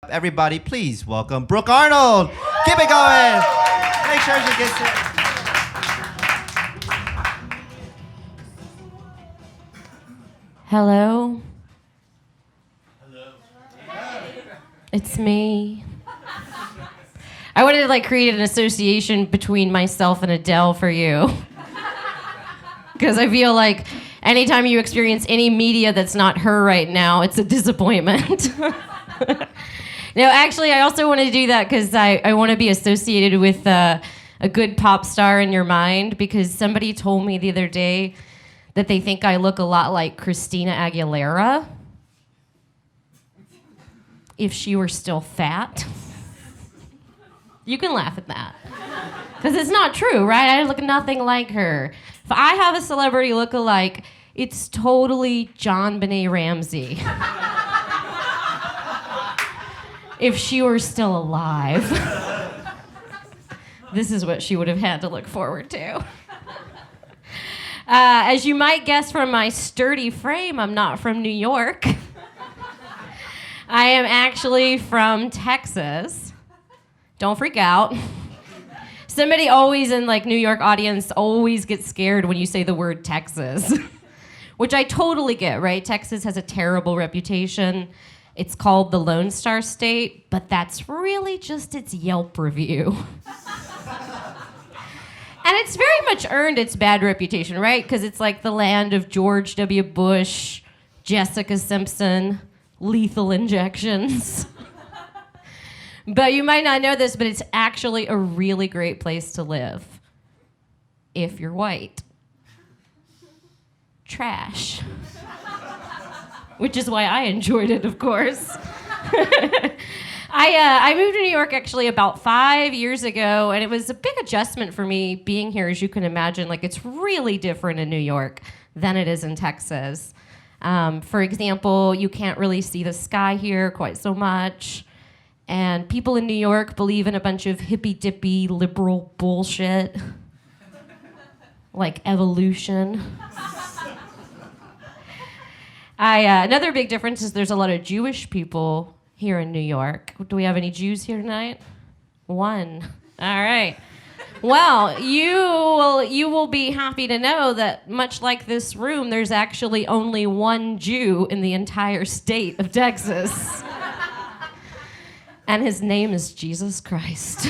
Everybody, please welcome Brooke Arnold. Keep it going. Make sure she gets it. Hello? It's me. I wanted to create an association between myself and Adele for you. Because I feel like anytime you experience any media that's not her right now, it's a disappointment. No, actually, I also want to do that because I want to be associated with a good pop star in your mind, because somebody told me the other day that they think I look a lot like Christina Aguilera if she were still fat. You can laugh at that. Because it's not true, right? I look nothing like her. If I have a celebrity look-alike, it's totally John Benet Ramsey. If she were still alive. This is what she would have had to look forward to. As you might guess from my sturdy frame, I'm not from New York. I am actually from Texas. Don't freak out. Somebody always in New York audience always gets scared when you say the word Texas, which I totally get, right? Texas has a terrible reputation. It's called the Lone Star State, but that's really just its Yelp review. And it's very much earned its bad reputation, right? Because it's like the land of George W. Bush, Jessica Simpson, lethal injections. But you might not know this, but it's actually a really great place to live if you're white. Trash. Which is why I enjoyed it, of course. I moved to New York actually about 5 years ago, and it was a big adjustment for me being here, as you can imagine. It's really different in New York than it is in Texas. For example, you can't really see the sky here quite so much. And people in New York believe in a bunch of hippy-dippy liberal bullshit, like evolution. Another big difference is there's a lot of Jewish people here in New York. Do we have any Jews here tonight? One. All right. Well, you will be happy to know that much like this room, there's actually only one Jew in the entire state of Texas. And his name is Jesus Christ.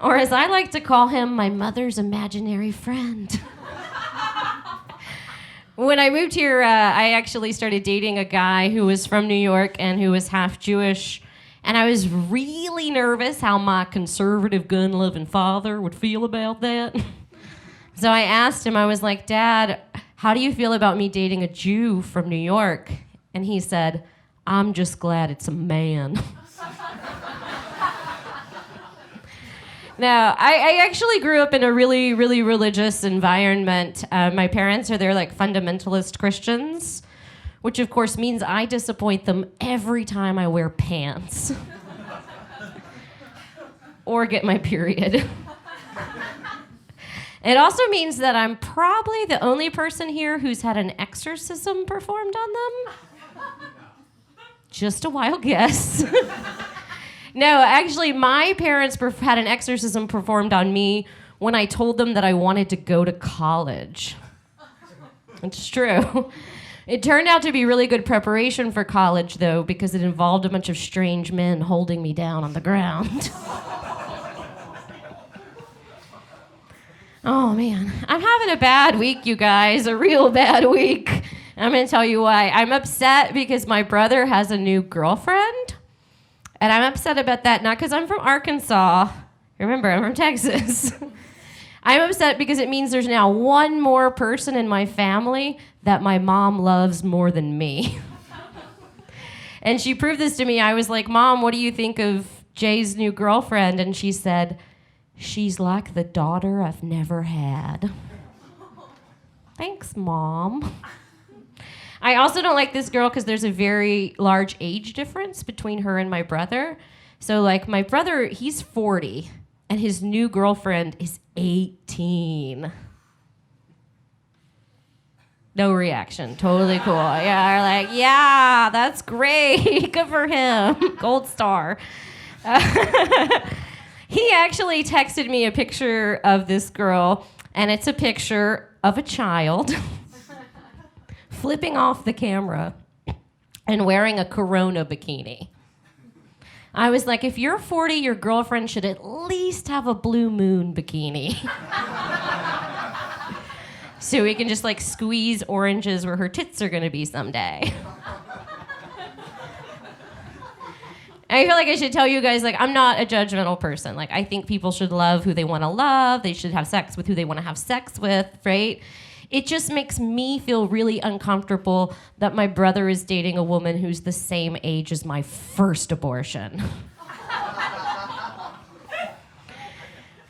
Or as I like to call him, my mother's imaginary friend. When I moved here, I actually started dating a guy who was from New York and who was half Jewish. And I was really nervous how my conservative, gun-loving father would feel about that. So I asked him, I was like, Dad, how do you feel about me dating a Jew from New York? And he said, I'm just glad it's a man. Now, I actually grew up in a really, really religious environment. My parents are fundamentalist Christians, which of course means I disappoint them every time I wear pants or get my period. It also means that I'm probably the only person here who's had an exorcism performed on them. Just a wild guess. No, actually, my parents had an exorcism performed on me when I told them that I wanted to go to college. It's true. It turned out to be really good preparation for college, though, because it involved a bunch of strange men holding me down on the ground. Oh, man. I'm having a bad week, you guys. A real bad week. I'm going to tell you why. I'm upset because my brother has a new girlfriend. And I'm upset about that, not because I'm from Arkansas. Remember, I'm from Texas. I'm upset because it means there's now one more person in my family that my mom loves more than me. And she proved this to me. I was like, Mom, what do you think of Jay's new girlfriend? And she said, she's like the daughter I've never had. Thanks, Mom. I also don't like this girl because there's a very large age difference between her and my brother. So, my brother, he's 40, and his new girlfriend is 18. No reaction. Totally cool. Yeah, we're like, yeah, that's great. Good for him. Gold star. He actually texted me a picture of this girl, and it's a picture of a child flipping off the camera and wearing a Corona bikini. I was like, if you're 40, your girlfriend should at least have a blue moon bikini. So we can just like squeeze oranges where her tits are gonna be someday. I feel like I should tell you guys, like, I'm not a judgmental person. Like, I think people should love who they want to love. They should have sex with who they want to have sex with, right? It just makes me feel really uncomfortable that my brother is dating a woman who's the same age as my first abortion.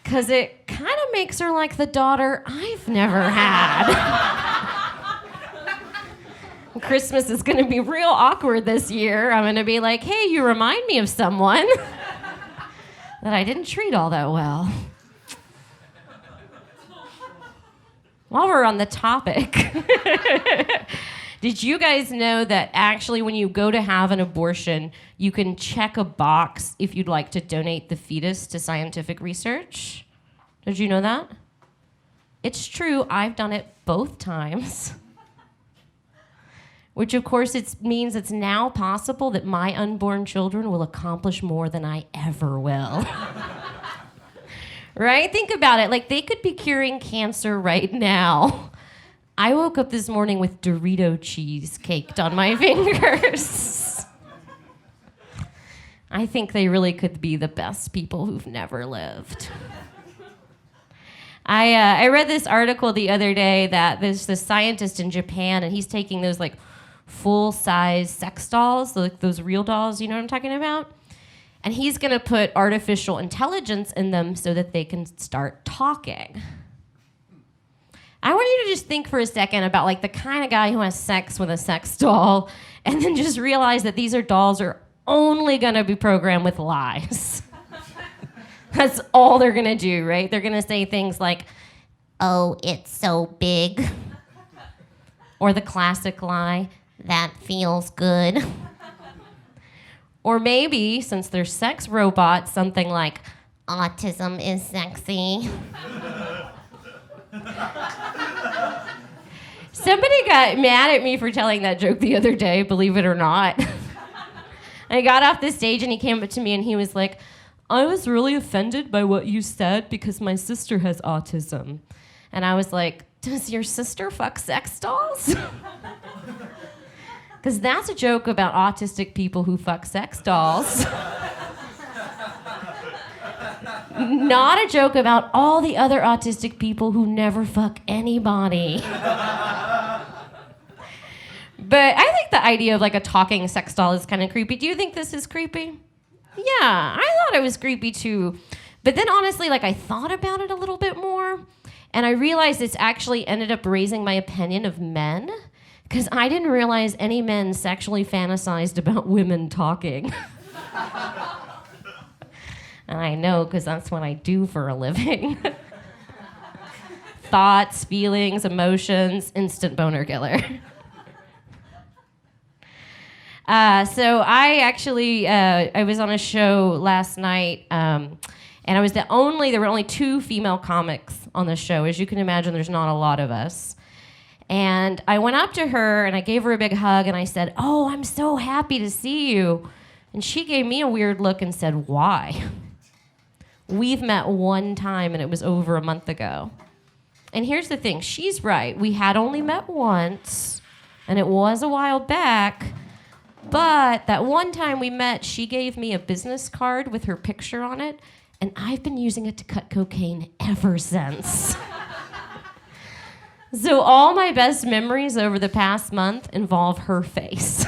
Because it kind of makes her like the daughter I've never had. Christmas is going to be real awkward this year. I'm going to be like, hey, you remind me of someone that I didn't treat all that well. While we're on the topic, did you guys know that actually when you go to have an abortion, you can check a box if you'd like to donate the fetus to scientific research? Did you know that? It's true. I've done it both times. Which, of course, means it's now possible that my unborn children will accomplish more than I ever will. Right? Think about it. Like, they could be curing cancer right now. I woke up this morning with Dorito cheese caked on my fingers. I think they really could be the best people who've never lived. I read this article the other day that there's this scientist in Japan, and he's taking those, like, full-size sex dolls, like those real dolls, you know what I'm talking about? And he's going to put artificial intelligence in them so that they can start talking. I want you to just think for a second about like the kind of guy who has sex with a sex doll and then just realize that these dolls are only going to be programmed with lies. That's all they're going to do, right? They're going to say things like, oh, it's so big. Or the classic lie, that feels good. Or maybe, since they're sex robots, something like, autism is sexy. Somebody got mad at me for telling that joke the other day, believe it or not. I got off the stage and he came up to me and he was like, I was really offended by what you said because my sister has autism. And I was like, does your sister fuck sex dolls? Because that's a joke about autistic people who fuck sex dolls. Not a joke about all the other autistic people who never fuck anybody. But I think the idea of like a talking sex doll is kind of creepy. Do you think this is creepy? Yeah, I thought it was creepy too. But then honestly, like I thought about it a little bit more. And I realized it's actually ended up raising my opinion of men because I didn't realize any men sexually fantasized about women talking. And I know because that's what I do for a living. Thoughts, feelings, emotions, instant boner killer. So I actually, I was on a show last night, and there were only 2 female comics on the show. As you can imagine, there's not a lot of us. And I went up to her and I gave her a big hug and I said, oh, I'm so happy to see you. And she gave me a weird look and said, why? We've met one time and it was over a month ago. And here's the thing, she's right. We had only met once and it was a while back. But that one time we met, she gave me a business card with her picture on it. And I've been using it to cut cocaine ever since. So all my best memories over the past month involve her face.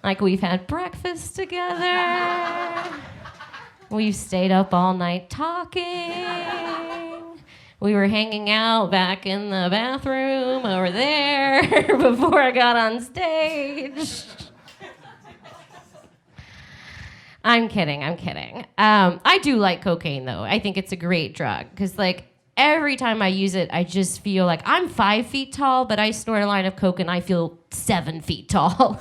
Like we've had breakfast together. We've stayed up all night talking. We were hanging out back in the bathroom over there before I got on stage. I'm kidding. I do like cocaine, though. I think it's a great drug. Because, like, every time I use it, I just feel like I'm 5 feet tall, but I snort a line of coke and I feel 7 feet tall.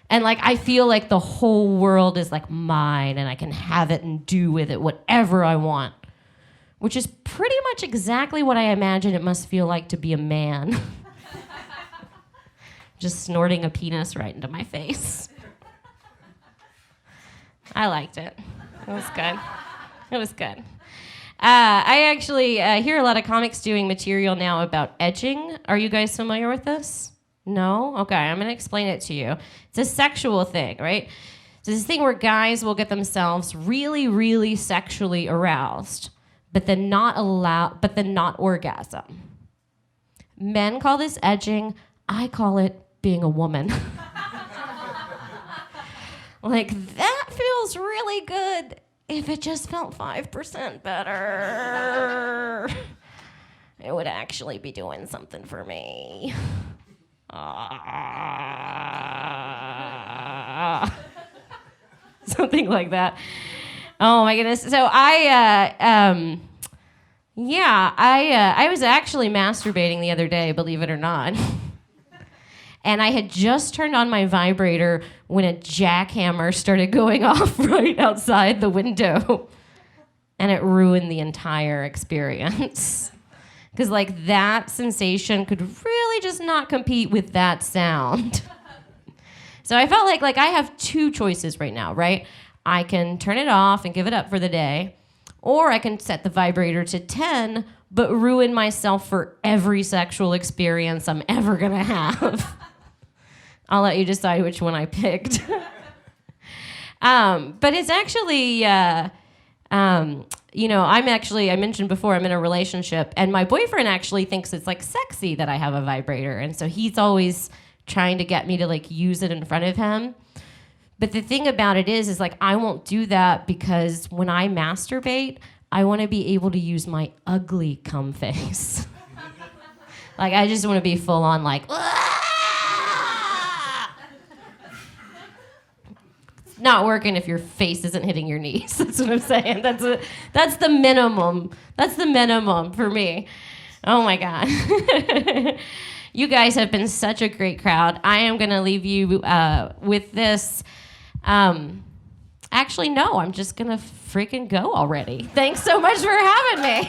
And like I feel like the whole world is like mine and I can have it and do with it whatever I want. Which is pretty much exactly what I imagine it must feel like to be a man. Just snorting a penis right into my face. I liked it. It was good. It was good. I actually hear a lot of comics doing material now about edging. Are you guys familiar with this? No? Okay, I'm going to explain it to you. It's a sexual thing, right? So this thing where guys will get themselves really, really sexually aroused, but then not orgasm. Men call this edging. I call it being a woman. Like, that feels really good if it just felt 5% better. It would actually be doing something for me. Something like that. Oh my goodness. So I was actually masturbating the other day, believe it or not. And I had just turned on my vibrator when a jackhammer started going off right outside the window. And it ruined the entire experience. Because like that sensation could really just not compete with that sound. So I felt like I have two choices right now, right? I can turn it off and give it up for the day, or I can set the vibrator to 10, but ruin myself for every sexual experience I'm ever gonna have. I'll let you decide which one I picked. But it's actually, I mentioned before I'm in a relationship, and my boyfriend actually thinks it's like sexy that I have a vibrator, and so he's always trying to get me to like use it in front of him. But the thing about it is like I won't do that because when I masturbate, I want to be able to use my ugly cum face. Like I just want to be full on like. Not working if your face isn't hitting your knees. That's what I'm saying. That's the minimum. That's the minimum for me. Oh my God. You guys have been such a great crowd. I am going to leave you with this. Actually, no, I'm just going to freaking go already. Thanks so much for having me.